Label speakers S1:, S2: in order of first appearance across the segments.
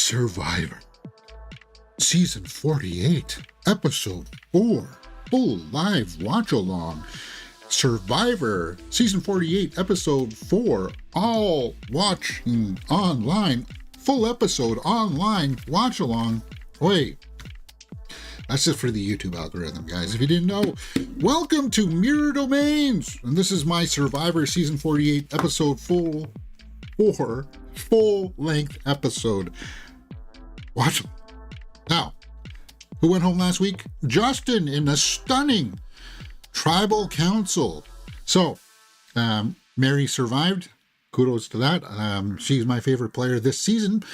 S1: Survivor, Season 48, Episode 4, full live watch-along. Survivor, Season 48, Episode 4, all watching online, full episode online, watch-along. Wait, that's just for the YouTube algorithm, guys. If you didn't know, welcome to Mirror Domains. And this is my Survivor Season 48, Episode 4, full-length episode. Watch them. Now, who went home last week? Justin in a stunning tribal council. So, Mary survived. Kudos to that. She's my favorite player this season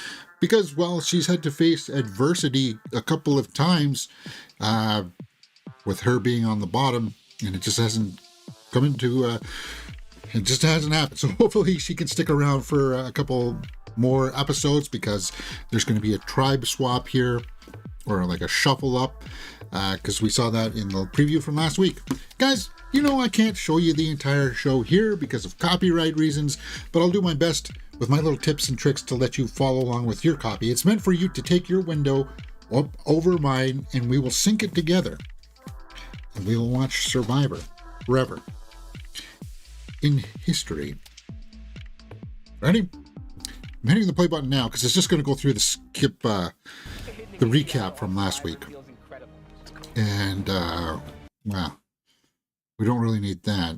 S1: because, well, she's had to face adversity a couple of times with her being on the bottom, and it just hasn't come into, it just hasn't happened. So hopefully she can stick around for a couple more episodes because there's going to be a tribe swap here, or like a shuffle up, because we saw that in the preview from last week. Guys, you know I can't show you the entire show here because of copyright reasons, but I'll do my best with my little tips and tricks to let you follow along with your copy. It's meant for you to take your window up over mine, and we will sync it together. And we will watch Survivor forever in history. Ready? I'm hitting the play button now because it's just going to go through the skip, the recap from last week. And, well, we don't really need that.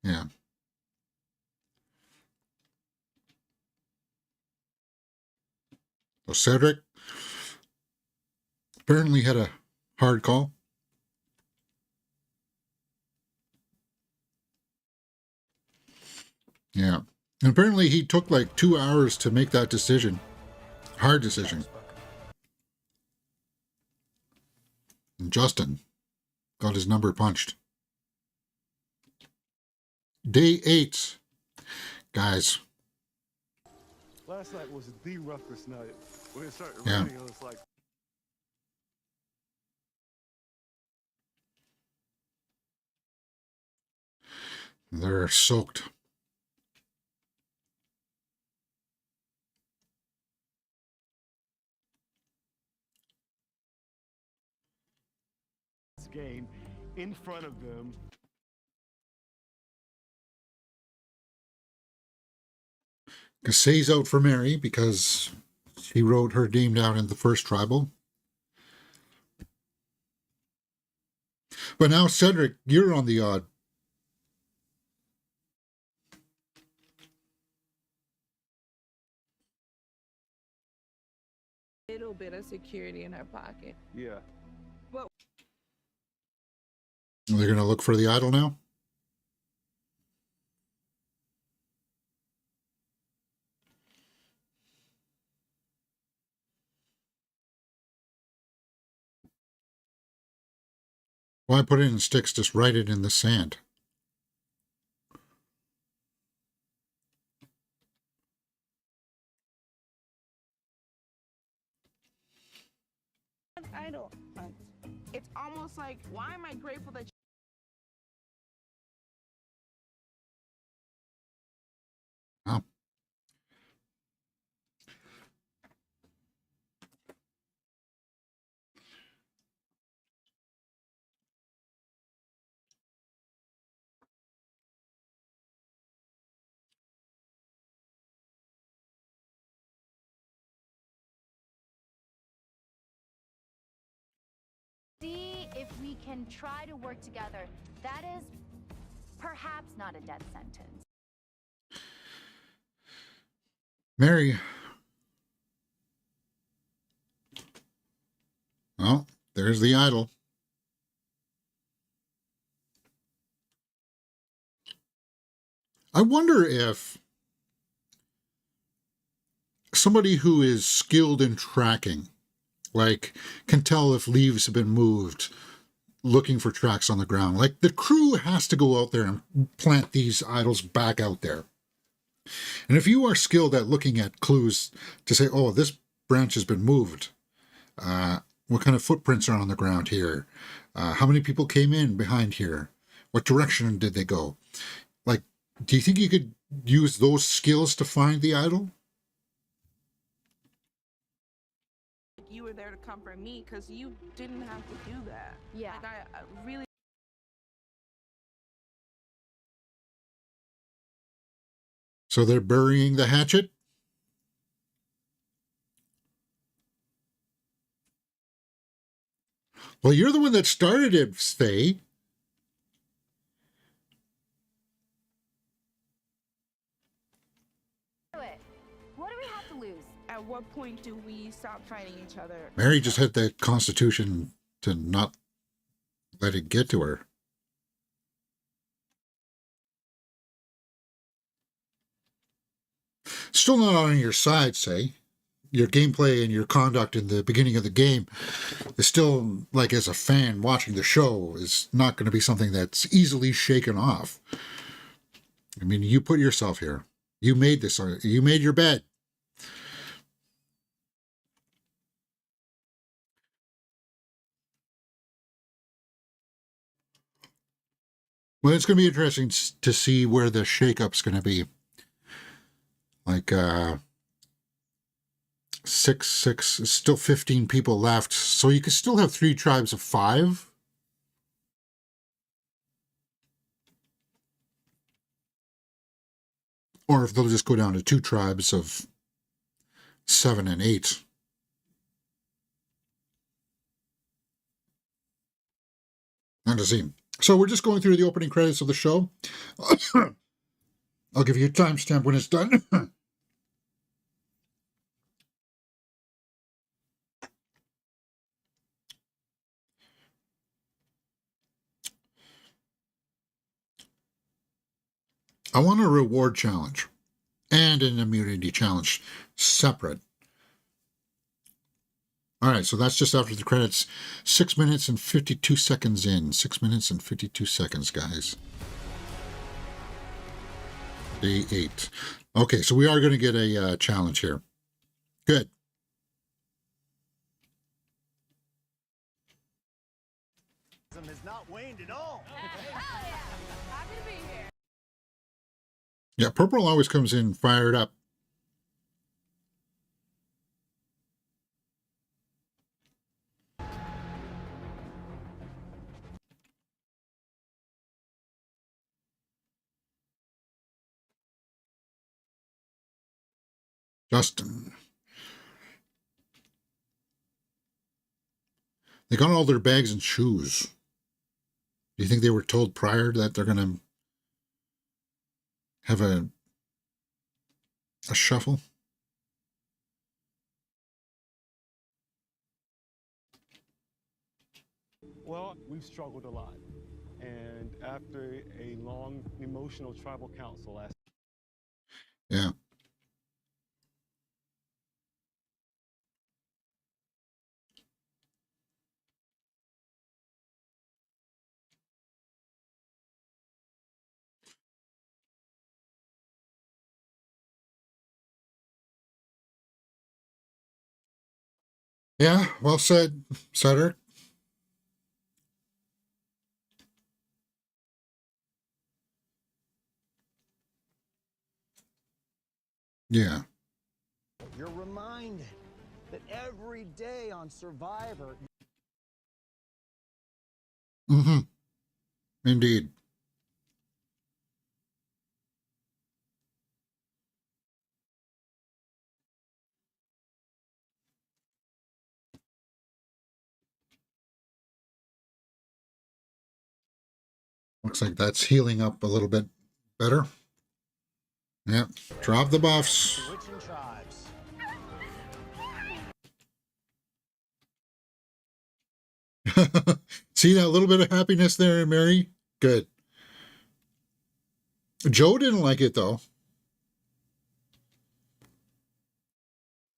S1: Yeah. So Cedric apparently had a hard call. Yeah. And apparently he took like 2 hours to make that decision. Hard decision. And Justin got his number punched. Day 8. Guys.
S2: Last night was the roughest night. When it started
S1: Yeah.
S2: raining, it was like...
S1: They're soaked.
S2: game in front of them.
S1: Gassay's out for Mary because she wrote her name down in the first tribal. But now, Cedric, you're on the odd.
S3: Little bit of security in her pocket.
S2: Yeah.
S3: Well,
S1: They're going to look for the idol now? Why put it in sticks? Just write it in the sand.
S3: idol. It's almost like, why am I grateful that
S1: Oh.
S4: See if we can try to work together. That is perhaps not a death sentence.
S1: Mary. Oh, there's the idol. I wonder if somebody who is skilled in tracking, like, can tell if leaves have been moved, looking for tracks on the ground. Like, the crew has to go out there and plant these idols back out there. And if you are skilled at looking at clues to say, oh, this branch has been moved, what kind of footprints are on the ground here? How many people came in behind here? What direction did they go? Like, Do you think you could use those skills to find the idol?
S3: You were there to comfort me because you didn't have to do that.
S4: Yeah.
S3: Like I really.
S1: So they're burying the hatchet? Well, you're the one that started it, Faye.
S4: Do it. What do we have to lose?
S3: At what point do we stop fighting each other?
S1: Mary just had the constitution to not let it get to her. Still not on your side, say. Your gameplay and your conduct in the beginning of the game is still, like, as a fan watching the show, is not going to be something that's easily shaken off. I mean, you put yourself here. You made this. You made your bed. Well, it's going to be interesting to see where the shakeup's going to be. Like, six, still 15 people left. So you could still have 3 tribes of 5. Or if they'll just go down to 2 tribes of 7 and 8. And to see. So we're just going through the opening credits of the show. I'll give you a timestamp when it's done. I want a reward challenge and an immunity challenge separate. All right, so that's just after the credits. 6 minutes and 52 seconds in. 6 minutes and 52 seconds, guys. Day 8. Okay, so we are going to get a challenge here. Good.
S5: Has not waned at all.
S3: Happy to be here.
S1: Yeah, purple always comes in fired up. Justin. They got all their bags and shoes. Do you think they were told prior that they're going to have a shuffle?
S2: Well, we've struggled a lot. And after a long emotional tribal council last
S1: Yeah. Yeah, well said, Cedric. Yeah.
S5: You're reminded that every day on Survivor,
S1: Mm-hmm. Indeed. Looks like that's healing up a little bit better. Yep. Drop the buffs.
S5: switching tribes.
S1: See that little bit of happiness there, Mary? Good. Joe didn't like it, though.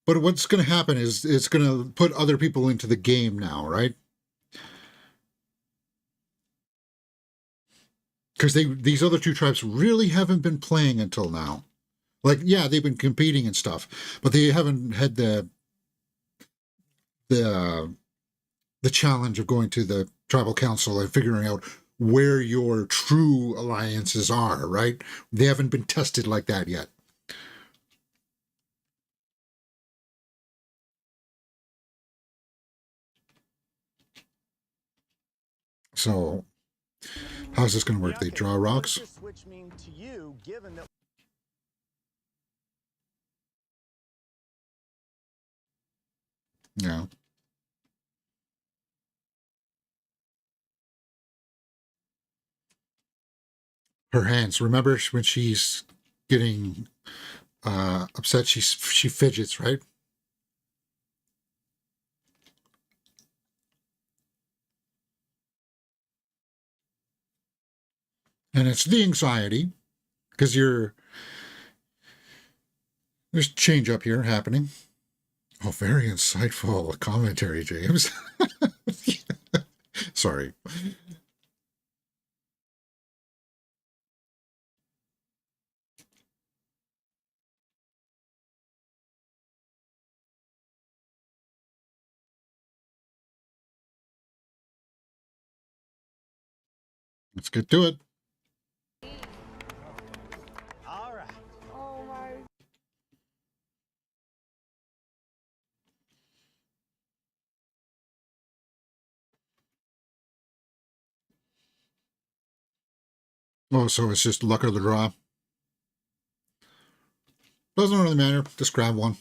S1: But what's going to happen is it's going to put other people into the game now, right? Because these other 2 tribes really haven't been playing until now. Like, yeah, they've been competing and stuff, but they haven't had the challenge of going to the tribal council and figuring out where your true alliances are, right? They haven't been tested like that yet. So, how's this going to work? They
S5: Bianca,
S1: draw
S5: what
S1: rocks?
S5: does this switch mean to you, given that
S1: Yeah. Her hands. Remember when she's getting upset, she fidgets, right? And it's the anxiety because there's change up here happening. Oh, very insightful commentary, James. Sorry. Let's get to it.
S5: all right.
S3: Oh my.
S1: Oh, so it's just luck of the draw. Doesn't really matter. Just grab one.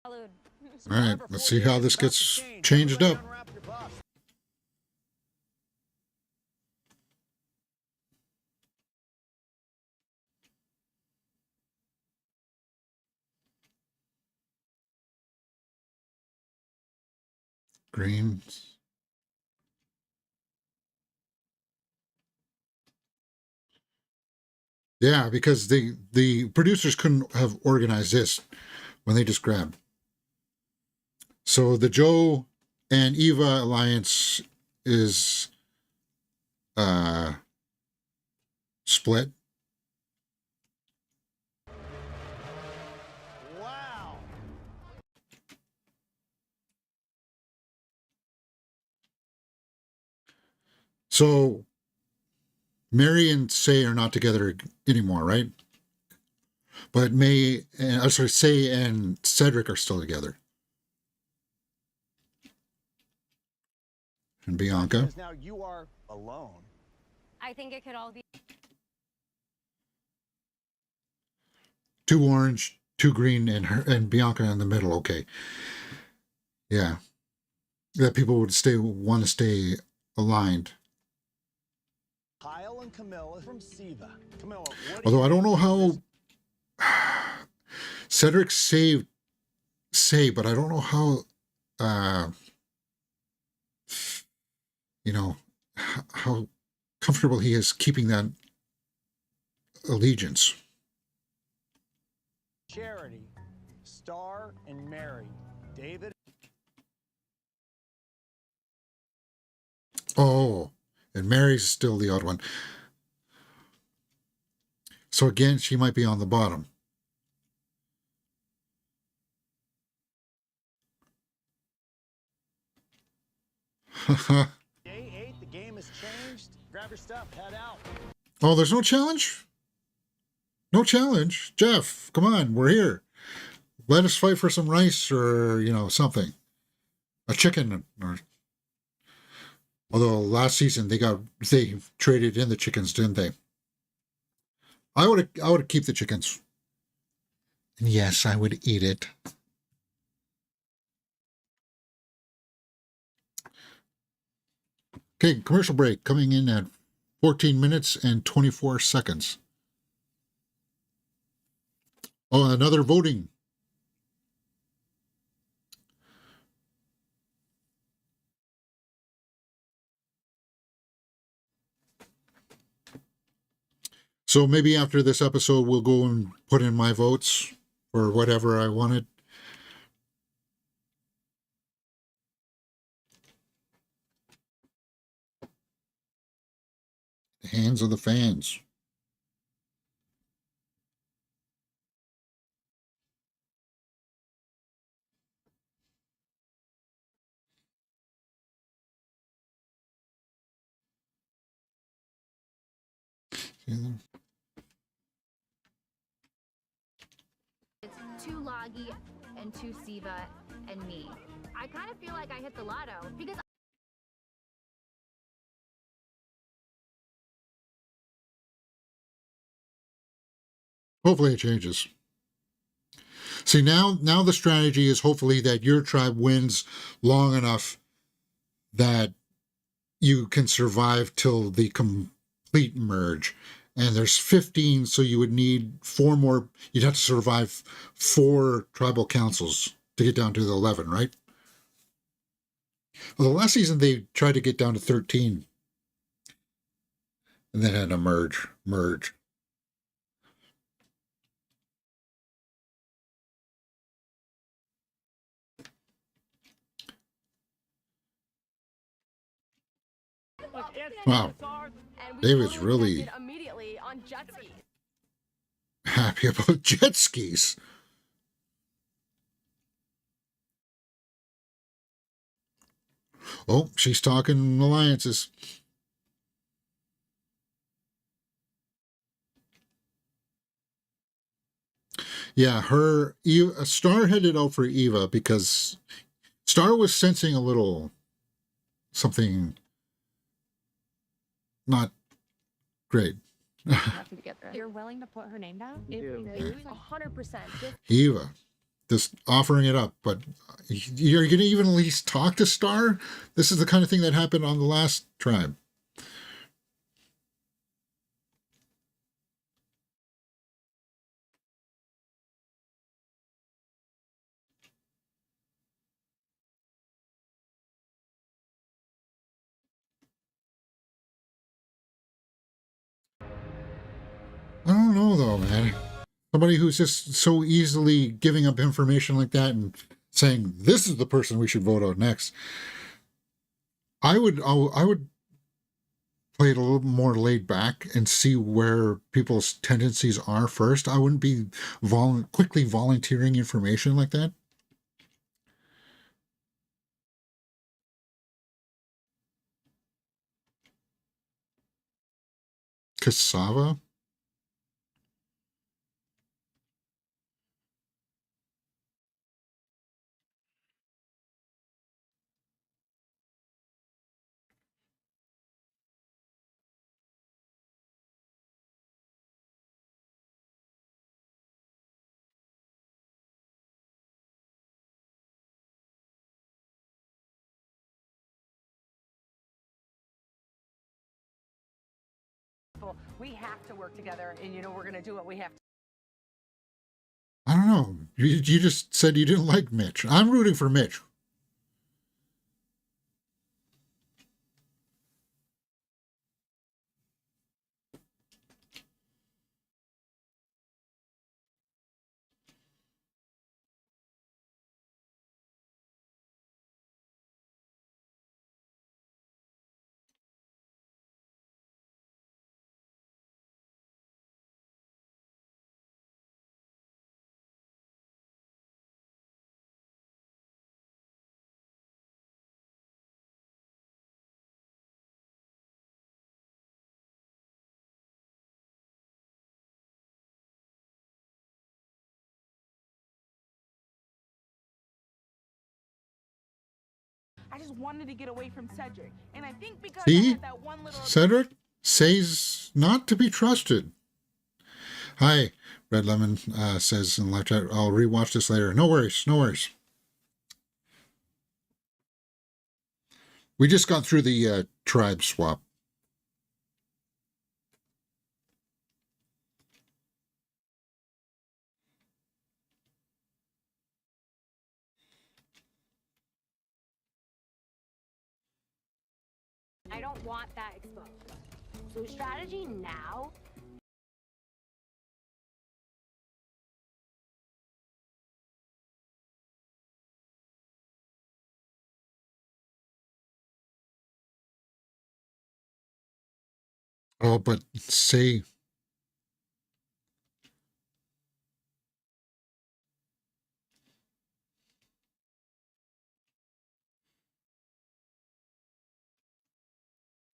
S4: Salud.
S1: All right, let's see how this gets changed up.
S5: Unwrap your buff.
S1: Greens. Yeah, because the producers couldn't have organized this when they just grabbed. So the Joe and Eva alliance is split.
S5: Wow.
S1: So Mary and Say are not together anymore, right? But Say and Cedric are still together. And Bianca.
S5: Because now you are alone.
S4: I think it could all be.
S1: Two orange, two green, and Bianca in the middle. Okay. Yeah. That people would want to stay aligned.
S5: Kyle and Camilla from Siva. Camilla, what do
S1: Although
S5: you
S1: I don't know
S5: think
S1: how Cedric saved Say, but I don't know how how comfortable he is keeping that allegiance.
S5: Charity, Star, and Mary. David.
S1: Oh, and Mary's still the odd one. So again, she might be on the bottom.
S5: Day 8, the game has changed. Grab your stuff, head out.
S1: Oh, there's no challenge? No challenge. Jeff, come on, we're here. Let us fight for some rice or, something. A chicken. Although last season they traded in the chickens, didn't they? I would keep the chickens. And yes, I would eat it. Okay, commercial break coming in at 14 minutes and 24 seconds. Oh, another voting. So maybe after this episode, we'll go and put in my votes for whatever I wanted. The hands of the fans.
S4: It's two Loggy and two Siva and me. I kind of feel like I hit the lotto because
S1: Hopefully it changes. See, now the strategy is hopefully that your tribe wins long enough that you can survive till the complete merge. And there's 15, so you would need 4 more. You'd have to survive 4 tribal councils to get down to the 11, right? Well, the last season they tried to get down to 13, and then had to merge. Wow, David's really
S6: immediately on jet skis.
S1: happy about jet skis. Oh, she's talking alliances. Yeah, Star headed out for Eva because Star was sensing a little something not great.
S6: You're willing to put her name down? If we lose, 100%.
S1: Eva, just offering it up, but you're going to even at least talk to Star? This is the kind of thing that happened on the last tribe. I don't know though, man. Somebody who's just so easily giving up information like that and saying this is the person we should vote out next. I would play it a little more laid back and see where people's tendencies are first. I wouldn't be quickly volunteering information like that. Cassava?
S6: We have to work together, and we're going to do what we have to.
S1: I don't know. You just said you didn't like Mitch. I'm rooting for Mitch.
S3: I just wanted to get away from Cedric. And I think because I
S1: See?
S3: had that one little...
S1: Cedric says not to be trusted. Hi, Red Lemon says in live chat, I'll rewatch this later. No worries, no worries. We just got through the tribe swap.
S6: I don't want that exposed. So strategy now
S1: Oh, but say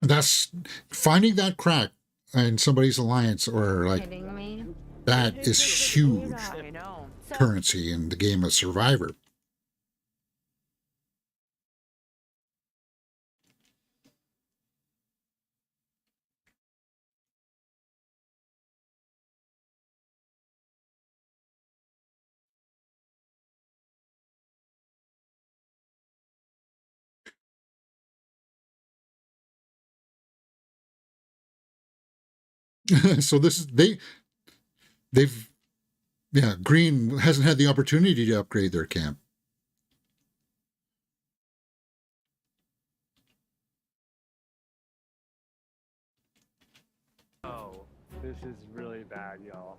S1: that's finding that crack in somebody's alliance, or like
S6: Kidding me?
S1: that is huge
S6: I know. So
S1: currency in the game of Survivor. So this is they've yeah, Green hasn't had the opportunity to upgrade their camp.
S2: Oh, this is really bad, y'all.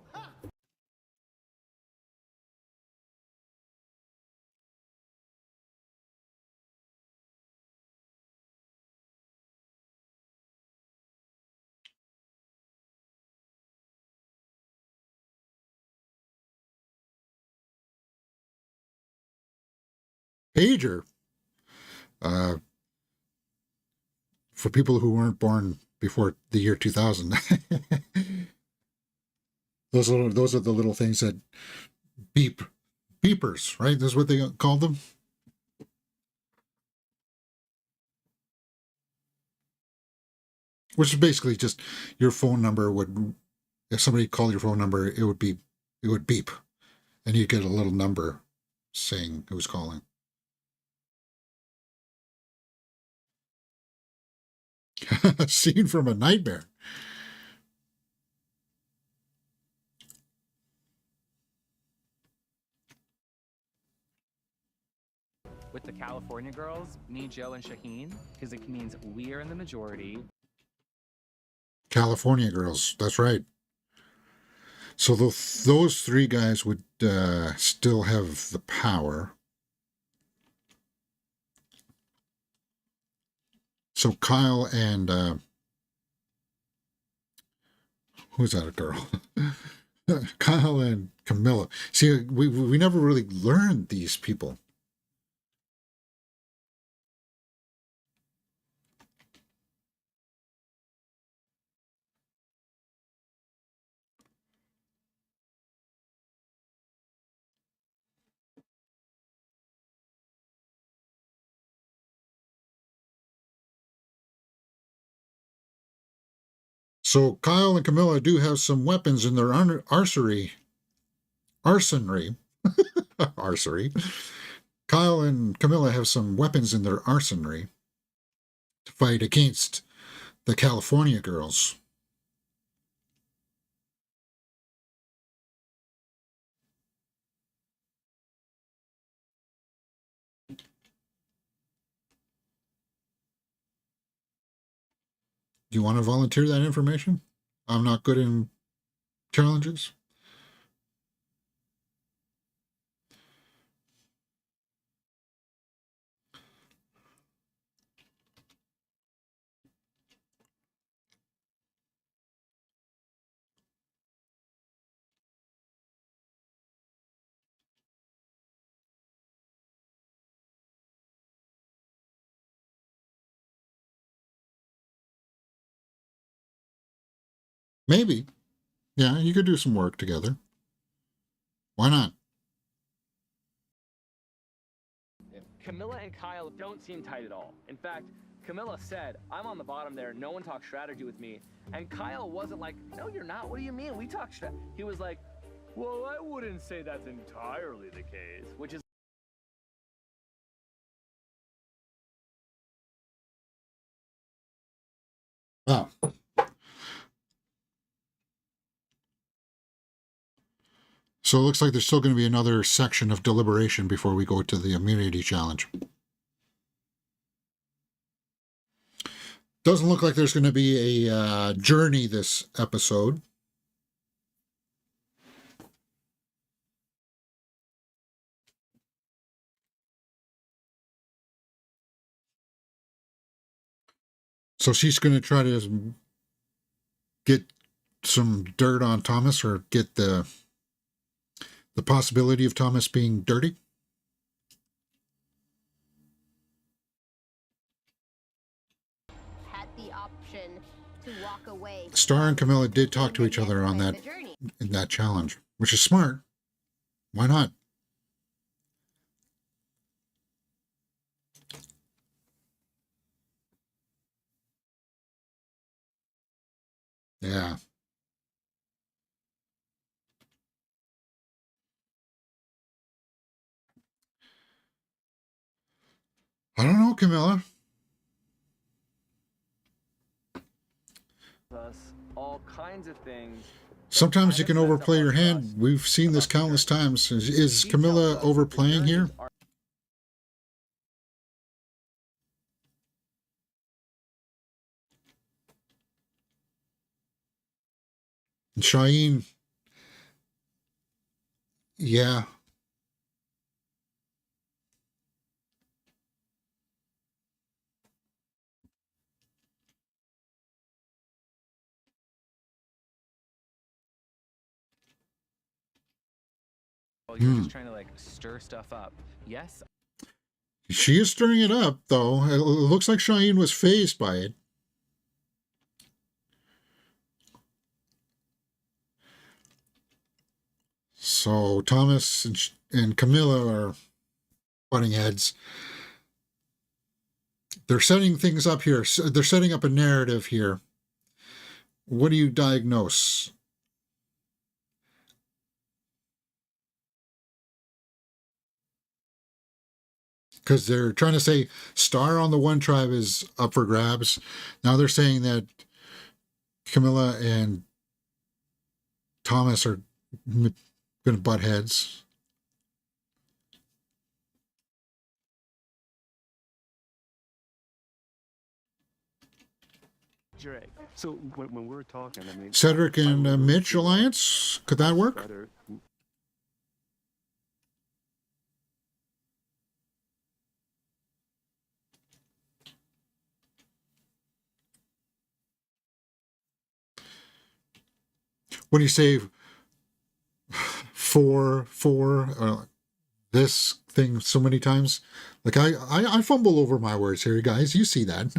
S1: Pager, uh, for people who weren't born before the year 2000. Those are the little things that beepers, right? That's what they called them. Which is basically just your phone number would, if somebody called your phone number, it would beep, and you'd get a little number saying who's calling. A scene from a nightmare.
S7: With the California girls, me, Joe, and Shaheen, because it means we are in the majority.
S1: California girls, that's right. So those three guys would still have the power. So Kyle and who's that a girl? Kyle and Camilla. See, we never really learned these people. So Kyle and Camilla do have some weapons in their arsery. Arsenry. Arsery. Kyle and Camilla have some weapons in their arsenry to fight against the California girls. Do you want to volunteer that information? I'm not good in challenges. Maybe. Yeah, you could do some work together. Why not?
S8: Camilla and Kyle don't seem tight at all. In fact, Camilla said, I'm on the bottom there, no one talks strategy with me. And Kyle wasn't like, no, you're not, what do you mean? We talk strategy. He was like, well, I wouldn't say that's entirely the case, which is
S1: Ah. So it looks like there's still going to be another section of deliberation before we go to the immunity challenge. Doesn't look like there's going to be a journey this episode. So she's going to try to get some dirt on Thomas, or get the possibility of Thomas being dirty?
S9: Had the option to walk away.
S1: Star and Camilla did talk to each other on that in that challenge, which is smart. Why not? Yeah. I don't know, Camilla.
S8: Us all kinds of things.
S1: Sometimes you can overplay your hand. We've seen this countless times. Is Camilla overplaying here? And Shahin, yeah.
S7: You're just trying to like stir stuff up. Yes.
S1: She is stirring it up, though. It looks like Shahin was fazed by it. So Thomas and Camilla are butting heads. They're setting things up here. They're setting up a narrative here. What do you diagnose? Because they're trying to say Star on the one tribe is up for grabs. Now they're saying that Camilla and Thomas are going to butt heads.
S2: Drake. So when we're talking, I mean,
S1: Cedric and Mitch alliance, could that work?
S2: better.
S1: When you say for this thing so many times, like I fumble over my words here, guys. You see that?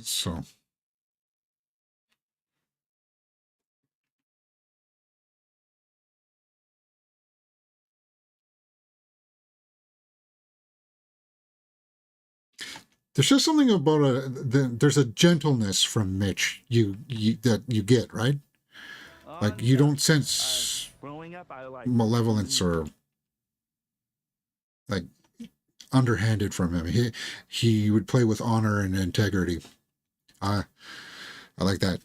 S1: So there's just something about there's a gentleness from Mitch that you get, right? Like you don't sense
S2: Growing up, I like
S1: malevolence or like underhanded from him. He would play with honor and integrity. I like that.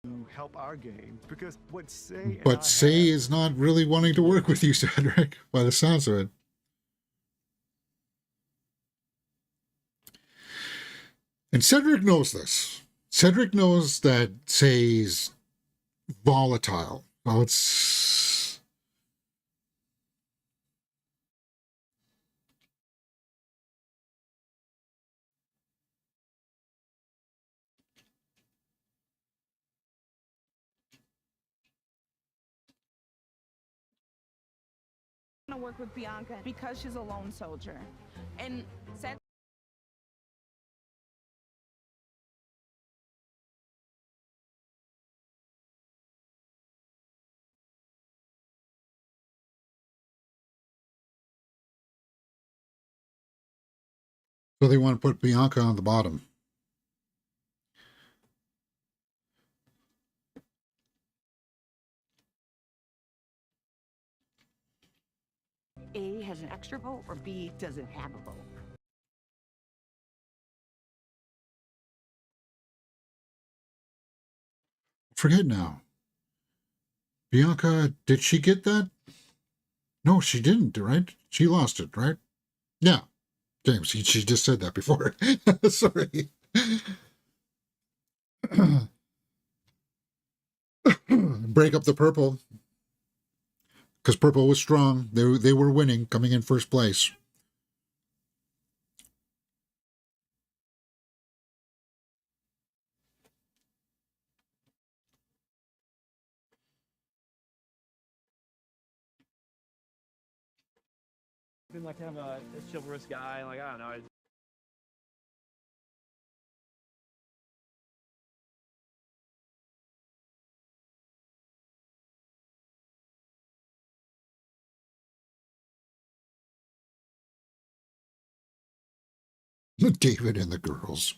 S2: to help our game because what Say
S1: But Say is not really wanting to work with you, Cedric, by the sounds of it. And Cedric knows this. Cedric knows that Say's volatile. Oh, it's
S3: To work with Bianca because she's a lone soldier, and said
S1: So they want to put Bianca on the bottom.
S10: A has an extra vote or B doesn't have a vote.
S1: Forget now. Bianca, did she get that? No, she didn't, right? She lost it, right? Yeah. James, she just said that before. Sorry. Break up the purple. Because purple was strong. They were winning, coming in first place.
S8: Been like kind of a chivalrous guy, like I don't know.
S1: David and the girls.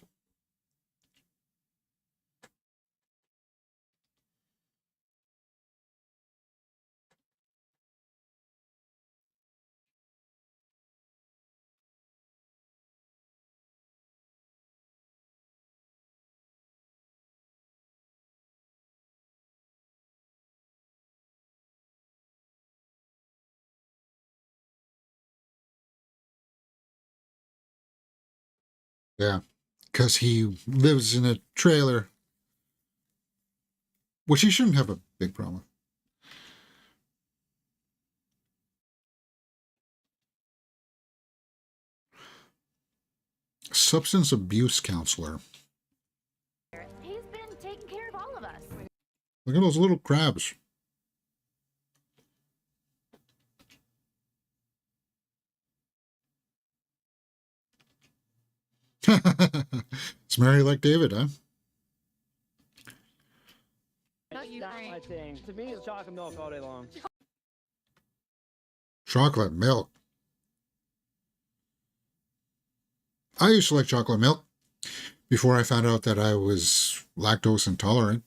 S1: Yeah. Because he lives in a trailer. Which he shouldn't have a big problem. Substance abuse counselor.
S4: He's been taking care of all of us.
S1: Look at those little crabs. It's Mary like David, huh?
S10: That's not my thing. To me, it's chocolate milk all day long.
S1: Chocolate milk. I used to like chocolate milk before I found out that I was lactose intolerant.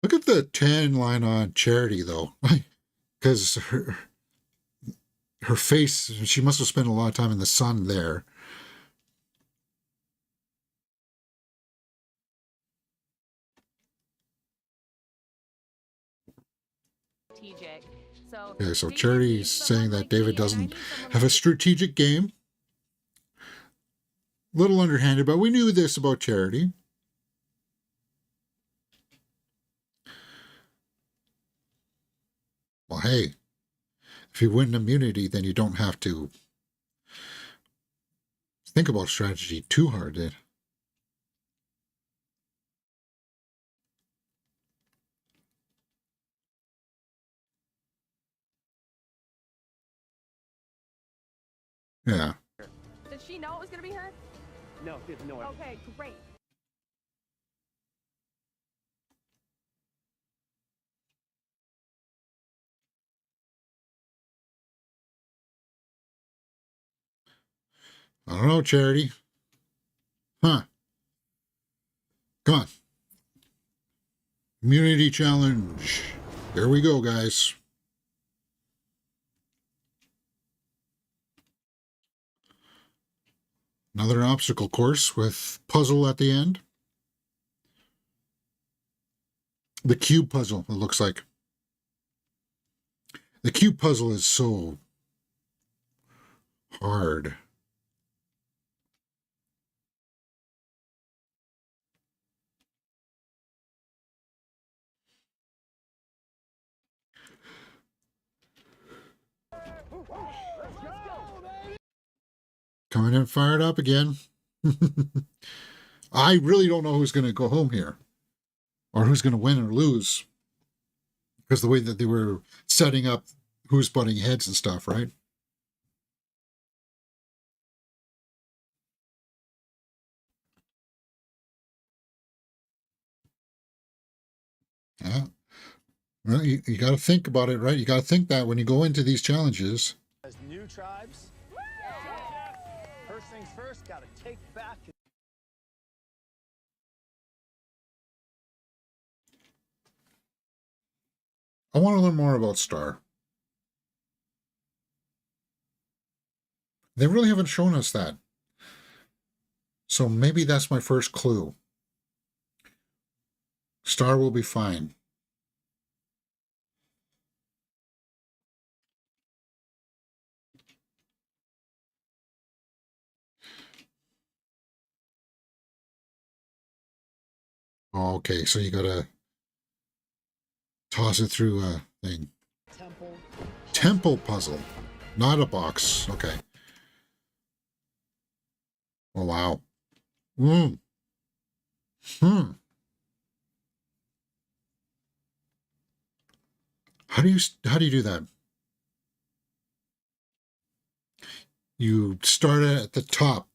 S1: Look at the tan line on Charity, though. Because her face, she must have spent a lot of time in the sun there.
S4: Strategic. So,
S1: Okay, so
S4: do you
S1: Charity's
S4: need someone
S1: saying that
S4: like
S1: David
S4: me, or I
S1: doesn't
S4: need someone
S1: have a
S4: like-
S1: strategic game. Little underhanded, but we knew this about Charity. Well, hey, if you win immunity, then you don't have to think about strategy too hard. Yeah.
S6: Did she know it was gonna be her?
S10: No, she doesn't know it.
S6: Okay, great.
S1: I don't know, Charity. Huh. Come on. Immunity challenge. Here we go, guys. Another obstacle course with puzzle at the end. The cube puzzle, it looks like. The cube puzzle is so hard. Coming in fired up again. I really don't know who's going to go home here or who's going to win or lose. because the way that they were setting up who's butting heads and stuff, right? Yeah. Well, you got to think about it, right? You got to think that when you go into these challenges.
S5: As new tribes. First things first, gotta take back.
S1: I want to learn more about Star. They really haven't shown us that. So maybe that's my first clue. Star will be fine. Okay, so you gotta toss it through a thing. Temple puzzle, not a box. Okay. Oh wow. How do you do that? You start at the top,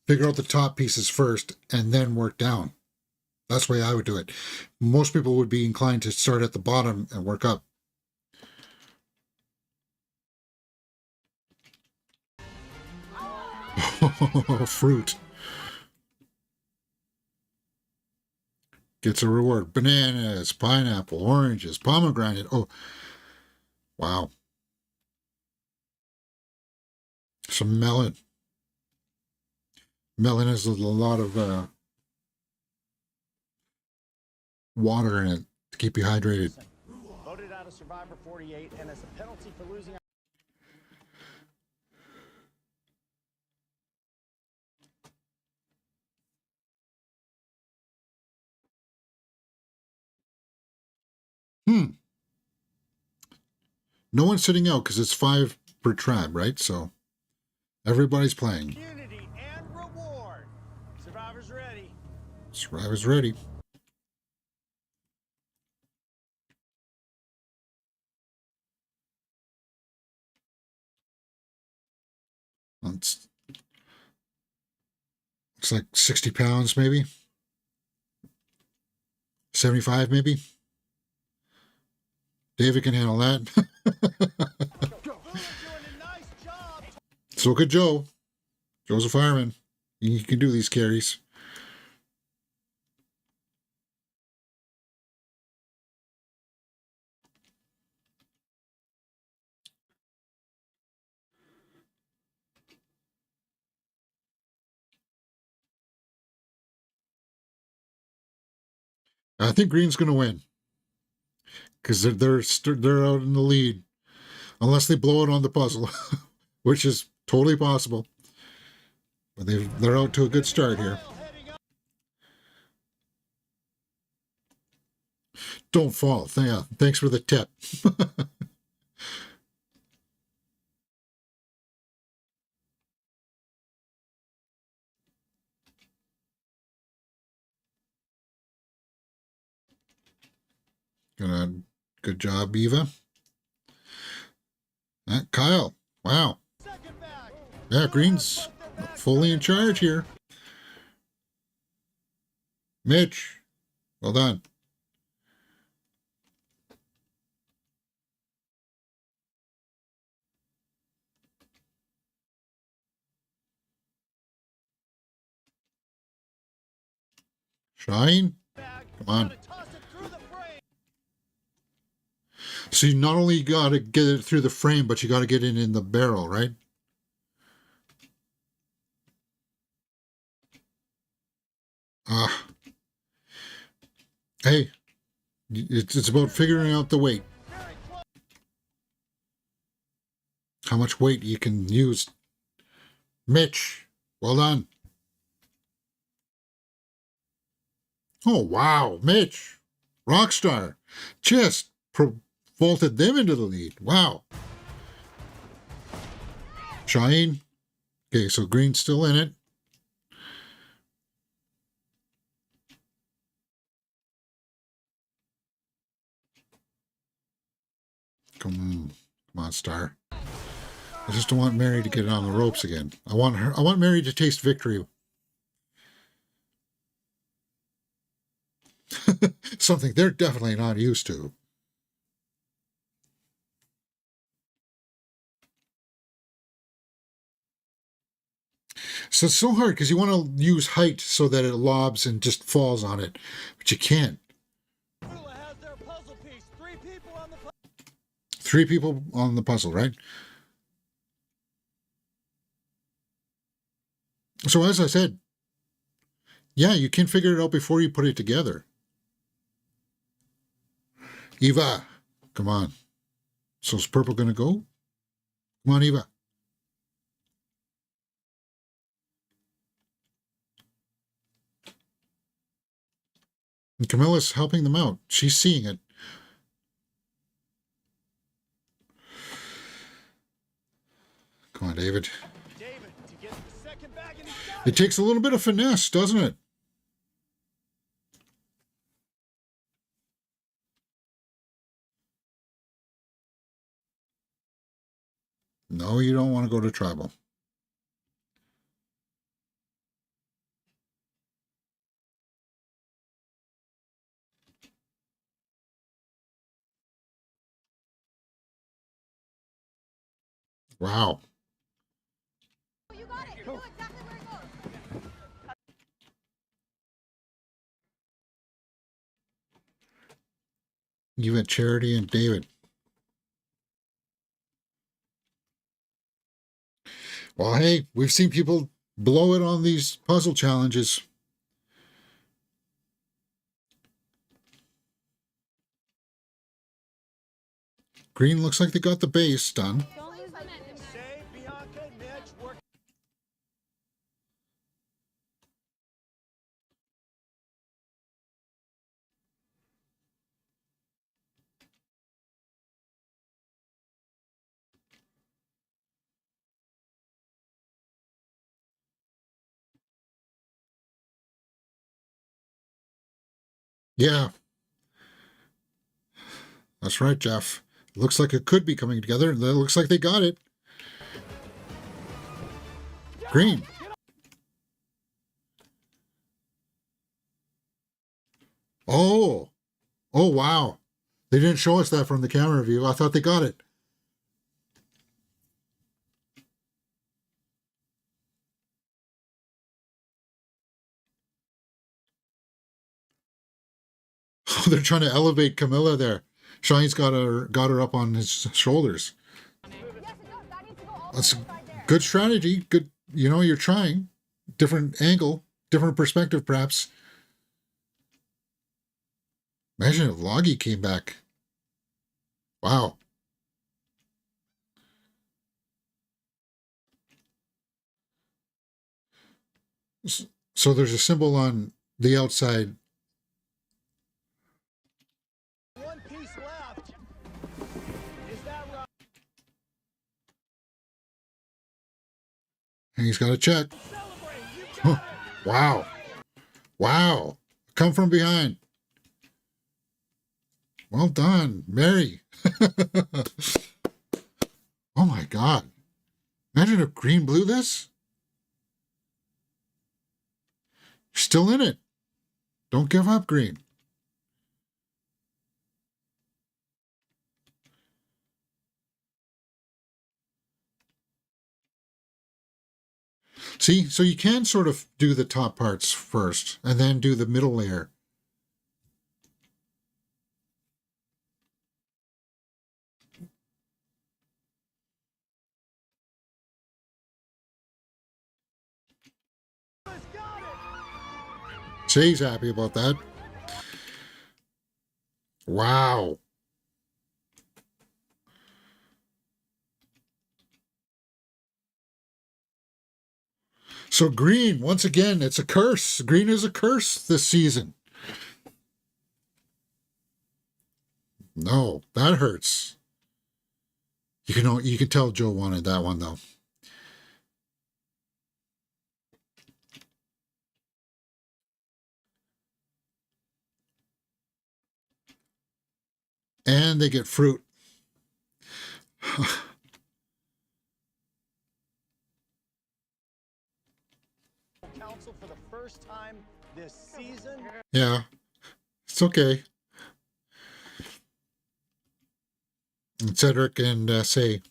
S1: figure out the top pieces first, and then work down. That's the way I would do it. Most people would be inclined to start at the bottom and work up. Fruit. Gets a reward. Bananas, pineapple, oranges, pomegranate. Oh, wow. Some melon. Melon has a lot of water in it to keep you hydrated.
S5: Voted out of Survivor 48, and as a penalty for losing.
S1: No one's sitting out because it's 5 per tribe, right? So everybody's playing.
S5: Unity and reward. Survivor's ready.
S1: Survivor's ready. It's looks like 60 pounds, maybe. 75, maybe. David can handle that. So could Joe. Joe's a fireman. He can do these carries. I think Green's going to win because they're out in the lead, unless they blow it on the puzzle, which is totally possible. But they're out to a good start here. Don't fall. Yeah, thanks for the tip. Good job, Eva. Kyle. Wow. Yeah, Green's fully in charge here. Mitch. Well done. Shine. Come on. So you not only got to get it through the frame, but you got to get it in the barrel, right? Hey, it's about figuring out the weight. How much weight you can use. Mitch, well done. Oh, wow, Mitch, Rockstar, just vaulted them into the lead. Wow. Shine. Okay, so Green's still in it. Come on, Star. I just don't want Mary to get on the ropes again. I want Mary to taste victory. Something they're definitely not used to. So it's so hard because you want to use height so that it lobs and just falls on it, but you can't. Three people on the puzzle, right? So as I said, yeah, you can figure it out before you put it together. Eva, come on. So is purple going to go? Come on, Eva. And Camilla's helping them out. She's seeing it. Come on, David. It takes a little bit of finesse, doesn't it? No, you don't want to go to tribal. Wow.
S9: You got it. You know exactly where it goes.
S1: You had Charity and David. Well, hey, we've seen people blow it on these puzzle challenges. Green looks like they got the base done. Yeah. That's right, Jeff. Looks like it could be coming together. It looks like they got it. Green. Oh. Oh, wow. They didn't show us that from the camera view. I thought they got it. Oh, they're trying to elevate Camilla there. Shine's got her up on his shoulders. That's a good strategy. Good, you're trying. Different angle, different perspective, perhaps. Imagine if Loggy came back. Wow. So there's a symbol on the outside.
S5: One piece left. Is that right?
S1: And he's got a check. Huh. Wow. Wow. Come from behind. Well done, Mary. Oh my God. Imagine if Green blew this. You're still in it. Don't give up, Green. See, so you can sort of do the top parts first and then do the middle layer. Shay's happy about that. Wow. So Green, once again, it's a curse. Green is a curse this season. No, that hurts. You can tell Joe wanted that one though. And they get fruit.
S5: Council for the first time this season.
S1: Yeah, it's okay. And Cedric and say,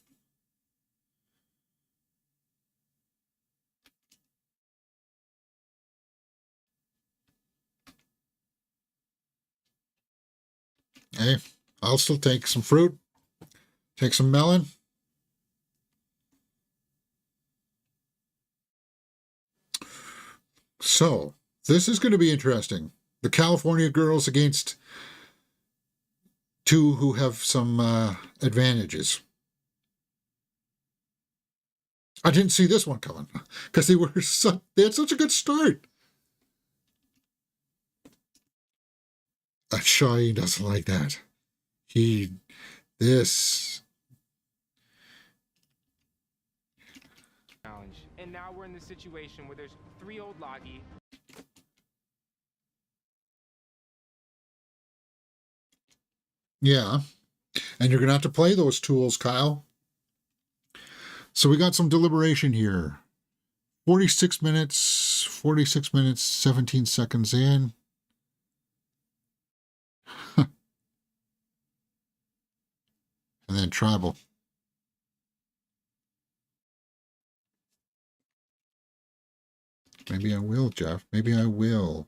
S1: hey, I'll still take some fruit, take some melon. So, this is going to be interesting. The California girls against two who have some advantages. I didn't see this one coming because they had such a good start. Shai doesn't like that. This.
S11: Challenge. And now we're in the situation where there's 3 old Loggy.
S1: Yeah. And you're going to have to play those tools, Kyle. So we got some deliberation here. 46 minutes, 17 seconds in. And then tribal. Maybe I will, Jeff. Maybe I will.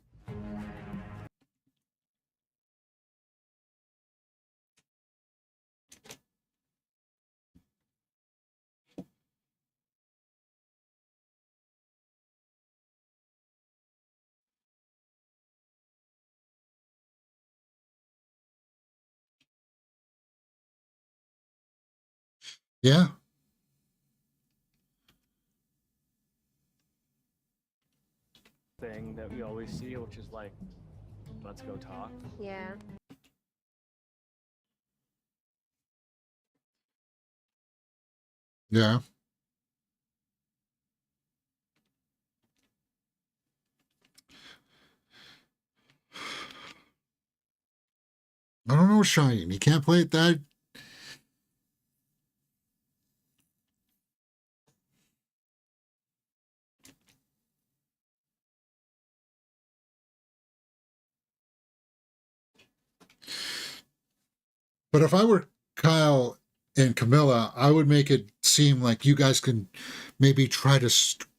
S1: Yeah.
S8: Thing that we always see, which is like, let's go talk.
S6: Yeah.
S1: Yeah. I don't know, Shine. You can't play it that. But if I were Kyle and Camilla, I would make it seem like you guys can maybe try to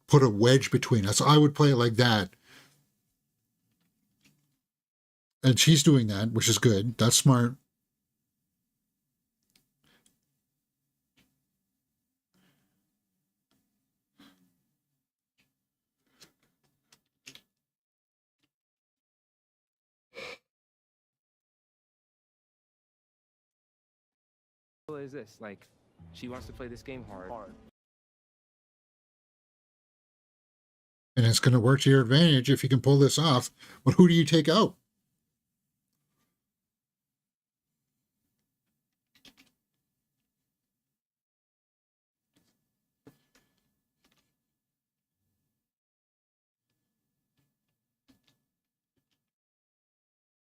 S1: put a wedge between us. I would play it like that. And she's doing that, which is good. That's smart.
S11: What is this? Like, she wants to play this game hard.
S1: And it's going to work to your advantage if you can pull this off. But who do you take out?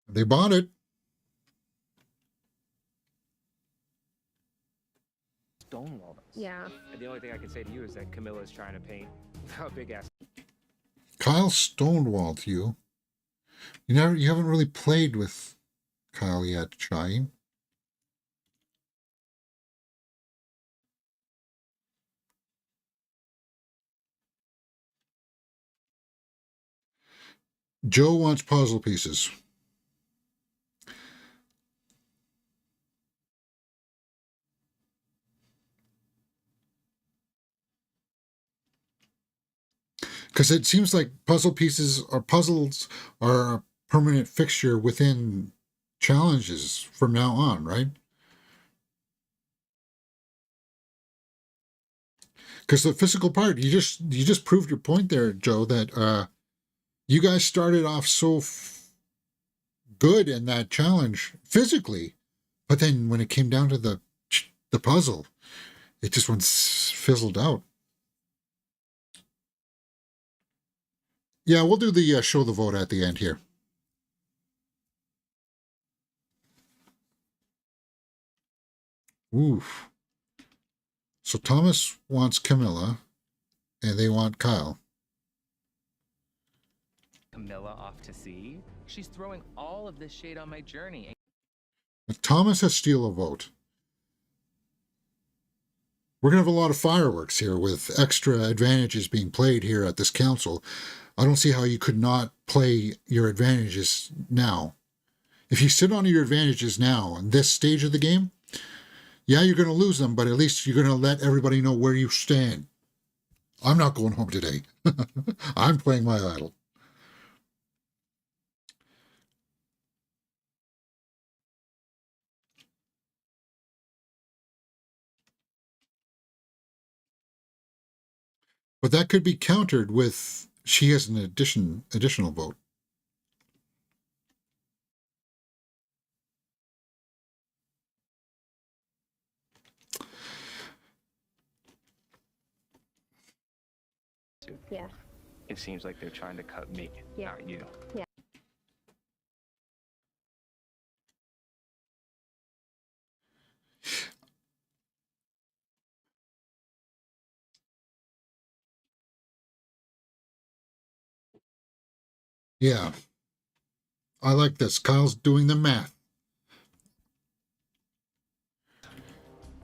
S1: They bought it.
S8: Stonewall us.
S6: Yeah.
S11: And the only thing I can say to you is that Camilla's trying to paint a big ass.
S1: Kyle stonewalled you. You haven't really played with Kyle yet, Shine. Joe wants puzzle pieces. Because it seems like puzzles are a permanent fixture within challenges from now on, right? Because the physical part, you just proved your point there, Joe, that you guys started off so good in that challenge physically, but then when it came down to the puzzle, it just went fizzled out. Yeah, we'll do the show the vote at the end here. Oof. So Thomas wants Camilla, and they want Kyle.
S7: Camilla off to sea? She's throwing all of this shade on my journey.
S1: If Thomas has steal a vote, we're going to have a lot of fireworks here with extra advantages being played here at this council. I don't see how you could not play your advantages now. If you sit on your advantages now in this stage of the game, yeah, you're going to lose them, but at least you're going to let everybody know where you stand. I'm not going home today. I'm playing my idol. But that could be countered with she has an additional vote.
S6: Yeah.
S11: It seems like they're trying to cut me, not you.
S6: Yeah.
S1: Yeah. I like this. Kyle's doing the math.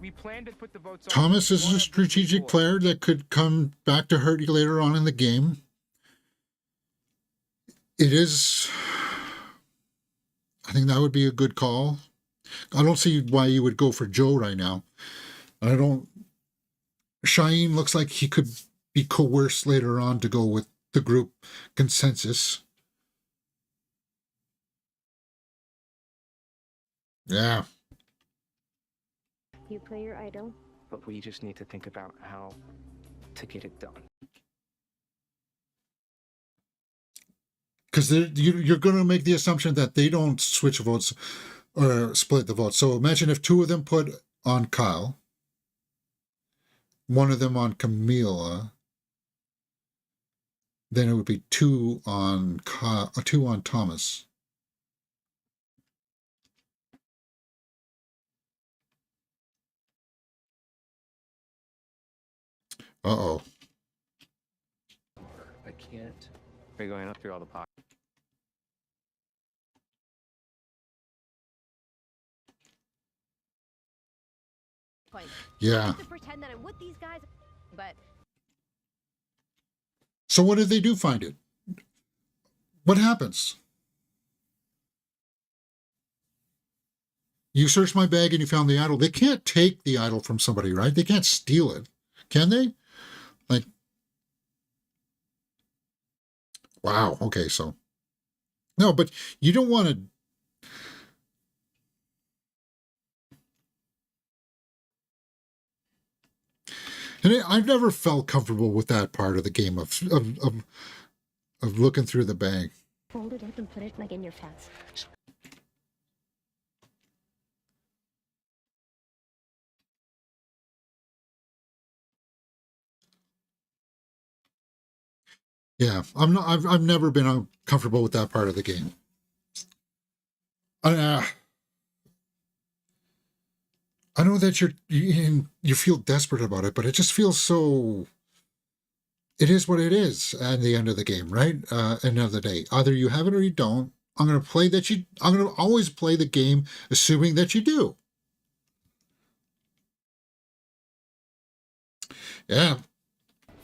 S11: We plan to put the votes on
S1: Thomas is
S11: one
S1: a
S11: of the
S1: strategic
S11: boards.
S1: player that could come back to hurt you later on in the game. It is... I think that would be a good call. I don't see why you would go for Joe right now. I don't... Shaim looks like he could be coerced later on to go with the group consensus. Yeah.
S6: You play your idol.
S11: But we just need to think about how to get it done.
S1: Because you're going to make the assumption that they don't switch votes or split the votes. So imagine if two of them put on Kyle, one of them on Camila, then it would be two on Thomas. Uh-oh.
S11: I can't. We're going up through all the pots.
S1: Yeah.
S9: I have to pretend that I'm with these guys, but
S1: So what did they do find it? What happens? You searched my bag and you found the idol. They can't take the idol from somebody, right? They can't steal it. Can they? Like, wow. Okay, so. No, but you don't want to. And I've never felt comfortable with that part of the game of looking through the bag.
S6: Fold it up and put it like in your pants.
S1: Yeah, I'm not. I've never been comfortable with that part of the game. I know that you feel desperate about it, but it just feels so. It is what it is at the end of the game, right? End of the day, either you have it or you don't. I'm going to always play the game assuming that you do. Yeah.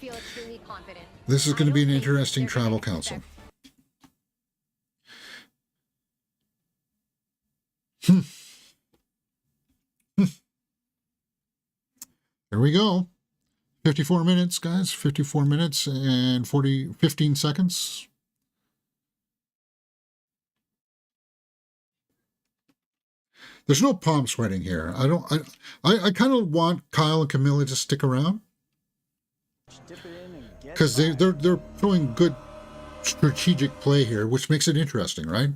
S9: feel extremely confident.
S1: This is
S9: I
S1: going to be an
S9: don't think
S1: interesting
S9: they're
S1: tribal
S9: gonna
S1: council. Here we go. 54 minutes, guys. 54 minutes and 15 seconds. There's no palm sweating here. I kind of want Kyle and Camilla to stick around because they're showing good strategic play here, which makes it interesting, right?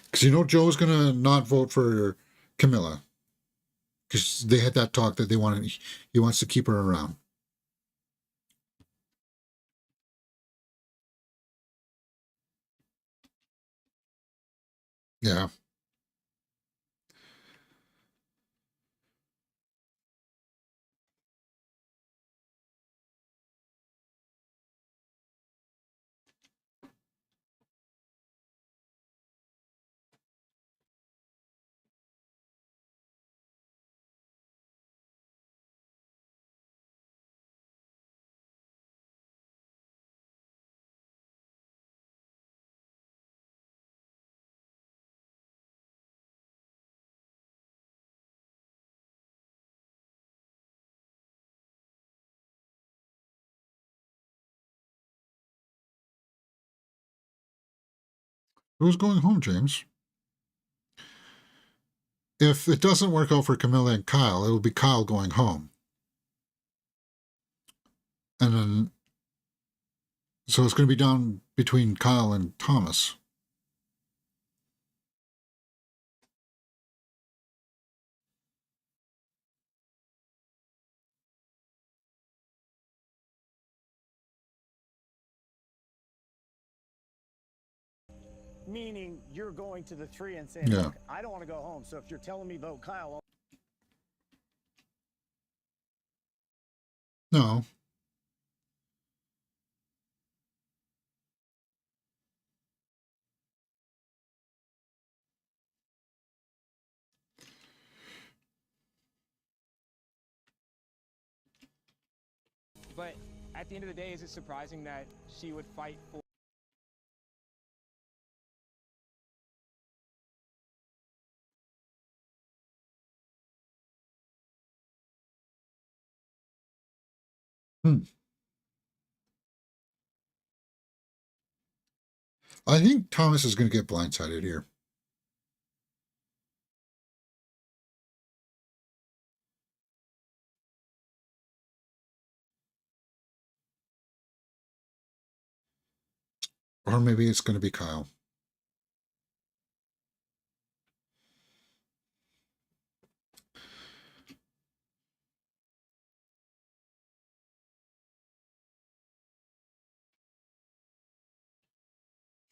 S1: Because you know Joe's gonna not vote for Camilla because they had that talk that he wants to keep her around. Yeah. Who's going home, James? If it doesn't work out for Camilla and Kyle, it will be Kyle going home. And then, so it's going to be down between Kyle and Thomas.
S5: Meaning you're going to the three and saying,
S1: Yeah.
S5: look, I don't want to go home. So if you're telling me vote Kyle,
S1: No.
S11: But at the end of the day, is it surprising that she would fight for?
S1: I think Thomas is going to get blindsided here. Or maybe it's going to be Kyle.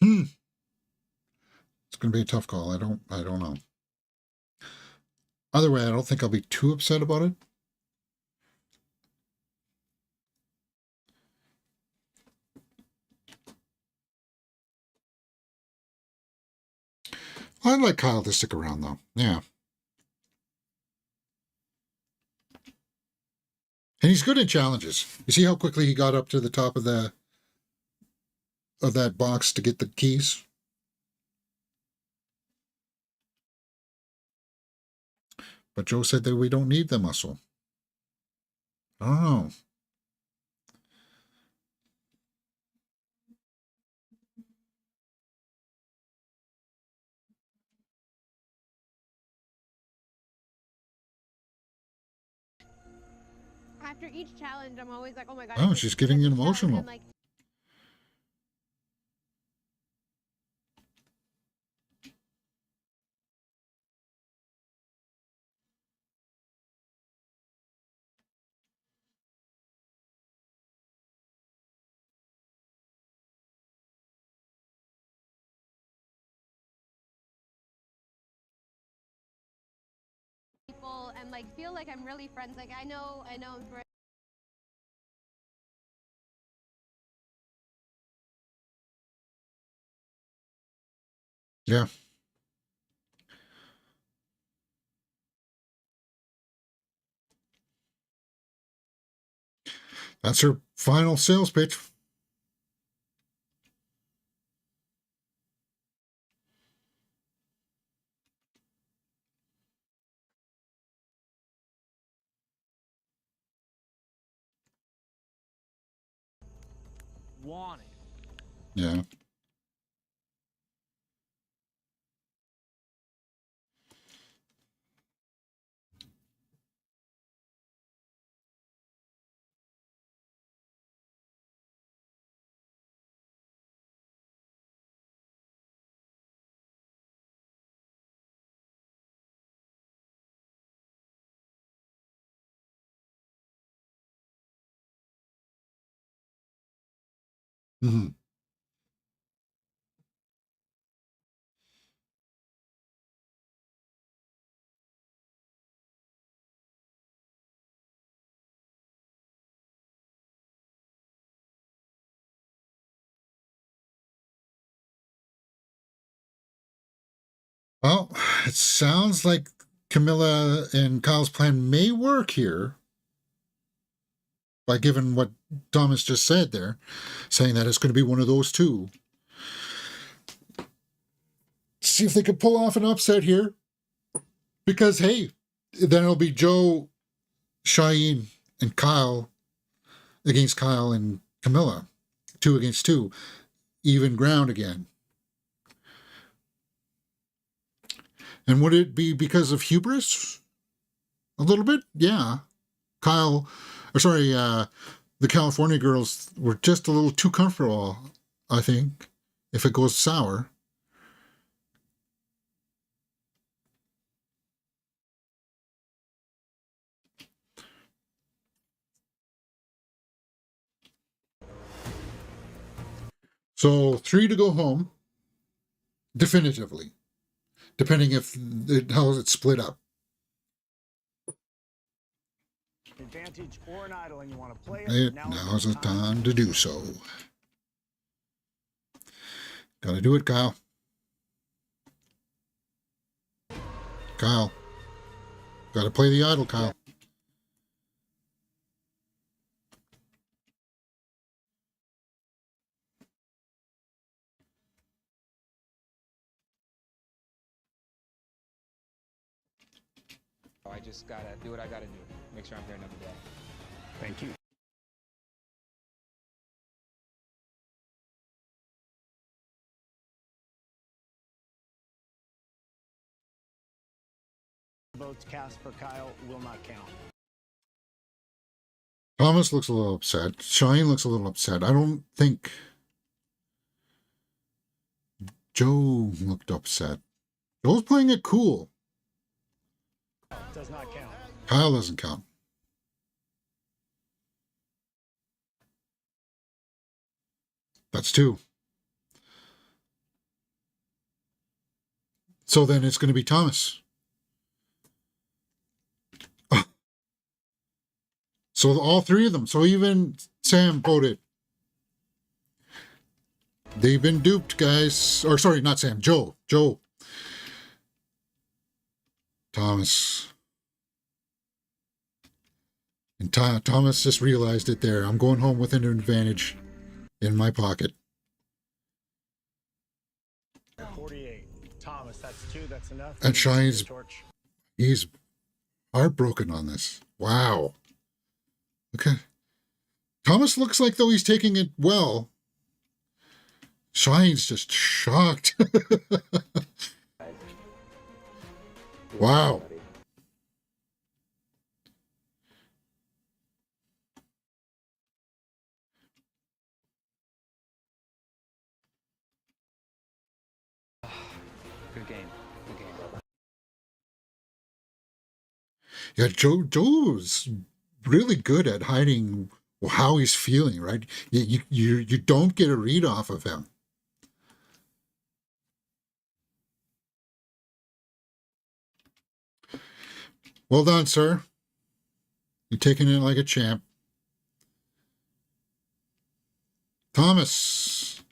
S1: It's going to be a tough call. I don't know. Either way, I don't think I'll be too upset about it. I'd like Kyle to stick around, though. Yeah. And he's good in challenges. You see how quickly he got up to the top of that box to get the keys? But Joe said that we don't need the muscle. I don't know.
S9: After each challenge, I'm always like, oh my god.
S1: Oh, she's getting emotional.
S9: I'm like, people and like feel like I'm really friends. Like I know I'm for
S1: Yeah. That's her final sales pitch.
S11: Wanted.
S1: Yeah. Mm-hmm. Well, it sounds like Camilla and Kyle's plan may work here by given what Thomas just said there, saying that it's going to be one of those two. See if they can pull off an upset here. Because, hey, then it'll be Joe, Cheyenne, and Kyle against Kyle and Camilla. 2 against 2. Even ground again. And would it be because of hubris? A little bit? Yeah. The California girls were just a little too comfortable, I think, if it goes sour. So 3 to go home, definitively, depending how it's split up.
S5: Advantage or an idle, and you want to play it.
S1: Now's the time to do so. Gotta do it, Kyle. Kyle. Gotta play the idle, Kyle.
S11: I just gotta do what I gotta do. Make sure I'm here another day.
S5: Thank you. Votes cast for Kyle will not count.
S1: Thomas looks a little upset. Cheyenne looks a little upset. I don't think Joe looked upset. Joe's playing it cool.
S5: Does not count.
S1: Kyle doesn't count. That's 2. So then it's going to be Thomas. So all 3 of them. So even Sam voted. They've been duped, guys. Or sorry, not Sam. Joe. Thomas. And Thomas just realized it there. I'm going home with an advantage in my pocket.
S5: 48. Thomas, that's 2. That's enough.
S1: And Cheyenne's, he's heartbroken on this. Wow. Okay. Thomas looks like though he's taking it well. Cheyenne's just shocked. Wow.
S7: Good game. Good game.
S1: Yeah, Joe's really good at hiding how he's feeling, right? You don't get a read off of him. Well done, sir. You're taking it like a champ. Thomas.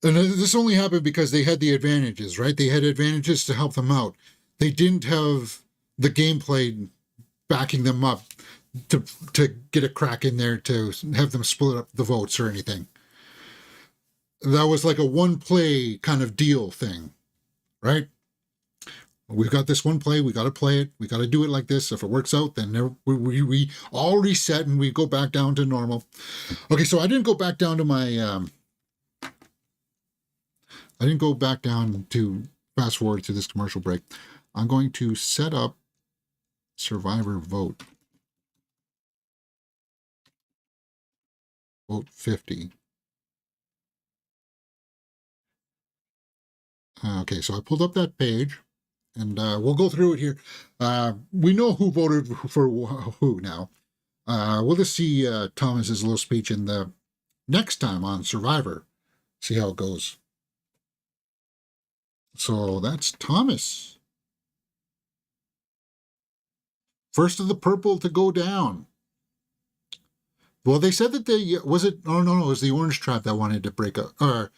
S1: And this only happened because they had the advantages, right? They had advantages to help them out. They didn't have the gameplay backing them up to get a crack in there to have them split up the votes or anything. That was like a one play kind of deal thing, right? We've got this one play, we got to play it, we got to do it like this. If it works out, then we all reset and we go back down to normal. Okay, so I didn't go back down to my I didn't go back down to fast forward to this commercial break. I'm going to set up Survivor vote. Vote 50. Okay, so I pulled up that page, and we'll go through it here. We know who voted for who now. We'll just see Thomas's little speech in the next time on Survivor. See how it goes. So that's Thomas. First of the purple to go down. Well, they said that was it? Oh no, it was the orange tribe that wanted to break up, or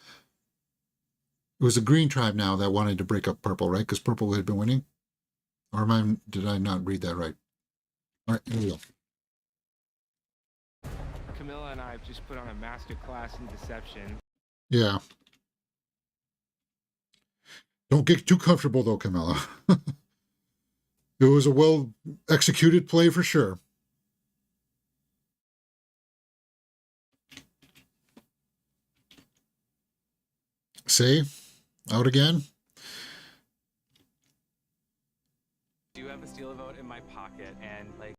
S1: it was the green tribe now that wanted to break up purple, right? Because purple had been winning. Or did I not read that right? All right, here we go.
S11: Camilla and I have just put on a master class in deception.
S1: Yeah. Don't get too comfortable though, Camilla. It was a well executed play for sure. See? Out again?
S7: Do you have a steal a vote in my pocket and like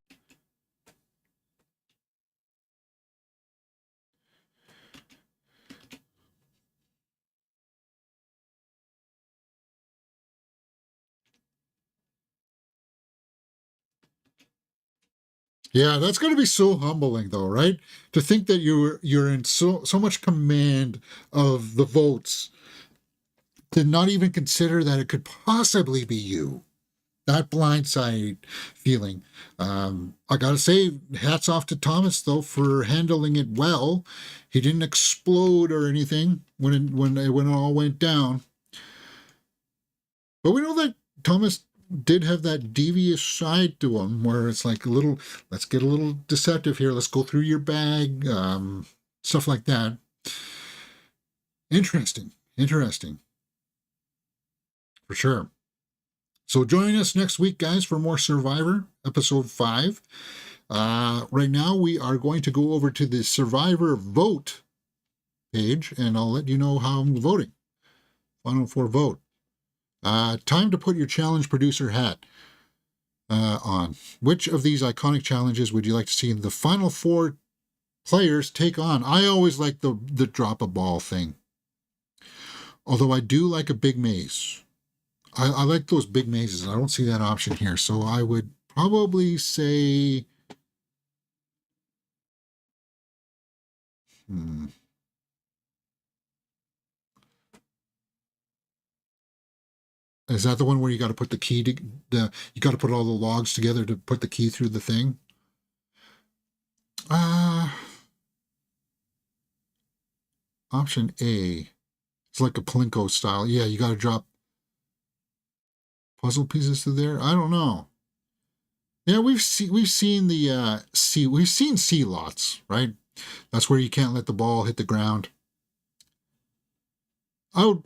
S1: Yeah, that's going to be so humbling, though, right? To think that you're in so much command of the votes, to not even consider that it could possibly be you. That blindside feeling. I gotta say, hats off to Thomas though for handling it well. He didn't explode or anything when it all went down. But we know that Thomas did have that devious side to him where it's like let's get a little deceptive here. Let's go through your bag, stuff like that. Interesting. For sure. So join us next week, guys, for more Survivor, episode 5. Right now, we are going to go over to the Survivor vote page, and I'll let you know how I'm voting. Final 4 vote. Time to put your challenge producer hat on. Which of these iconic challenges would you like to see the final 4 players take on? I always like the drop a ball thing. Although I do like a big maze. I like those big mazes. I don't see that option here. So I would probably say... Is that the one where you got to put the key to you got to put all the logs together to put the key through the thing? Option A. It's like a Plinko style. Yeah, you got to drop puzzle pieces through there. I don't know. Yeah, we've seen the sea lots, right? That's where you can't let the ball hit the ground. I would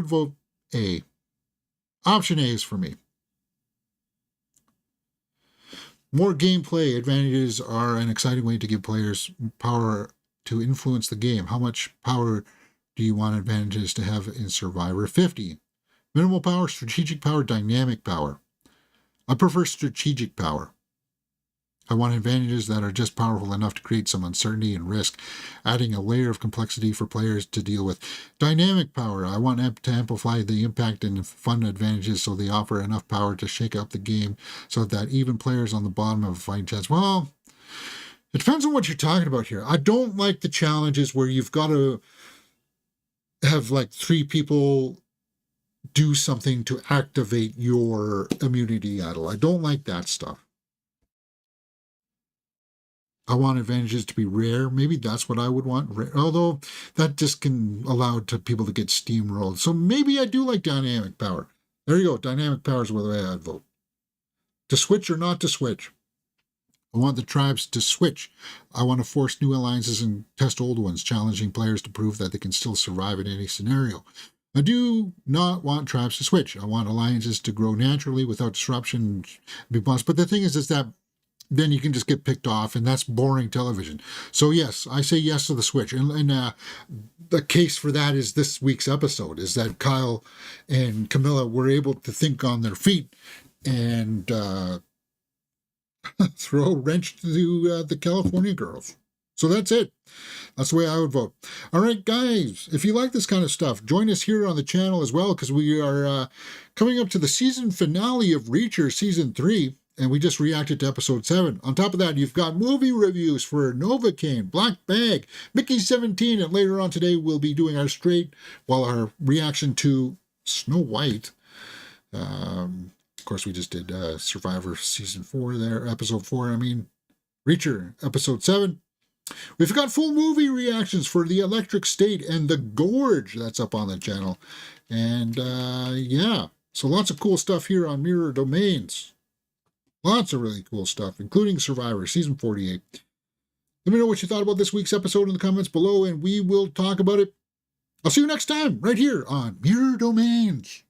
S1: vote A. Option A is for me. More gameplay advantages are an exciting way to give players power to influence the game. How much power do you want advantages to have in Survivor? 50. Minimal power, strategic power, dynamic power. I prefer strategic power. I want advantages that are just powerful enough to create some uncertainty and risk, adding a layer of complexity for players to deal with. Dynamic power. I want to amplify the impact and fun advantages so they offer enough power to shake up the game so that even players on the bottom have a fighting chance. Well, it depends on what you're talking about here. I don't like the challenges where you've got to have like 3 people do something to activate your immunity idol. I don't like that stuff. I want advantages to be rare. Maybe that's what I would want. Although that just can allow people to get steamrolled. So maybe I do like dynamic power. There you go. Dynamic power is the way I'd vote. To switch or not to switch. I want the tribes to switch. I want to force new alliances and test old ones, challenging players to prove that they can still survive in any scenario. I do not want tribes to switch. I want alliances to grow naturally without disruption. But the thing is that then you can just get picked off, and that's boring television. So yes, I say yes to the switch. And the case for that is this week's episode, is that Kyle and Camilla were able to think on their feet and throw a wrench to the California girls. So that's it. That's the way I would vote. All right, guys, if you like this kind of stuff, join us here on the channel as well, because we are coming up to the season finale of Reacher Season 3. And we just reacted to episode 7. On top of that, you've got movie reviews for Novocaine, Black Bag, Mickey 17, and later on today we'll be doing our reaction to Snow White. Of course, we just did Survivor Season 4 there, episode 4. Reacher, episode 7. We've got full movie reactions for The Electric State and The Gorge. That's up on the channel. And yeah, so lots of cool stuff here on Mirror Domains. Lots of really cool stuff, including Survivor, Season 48. Let me know what you thought about this week's episode in the comments below, and we will talk about it. I'll see you next time, right here on Mirror Domains.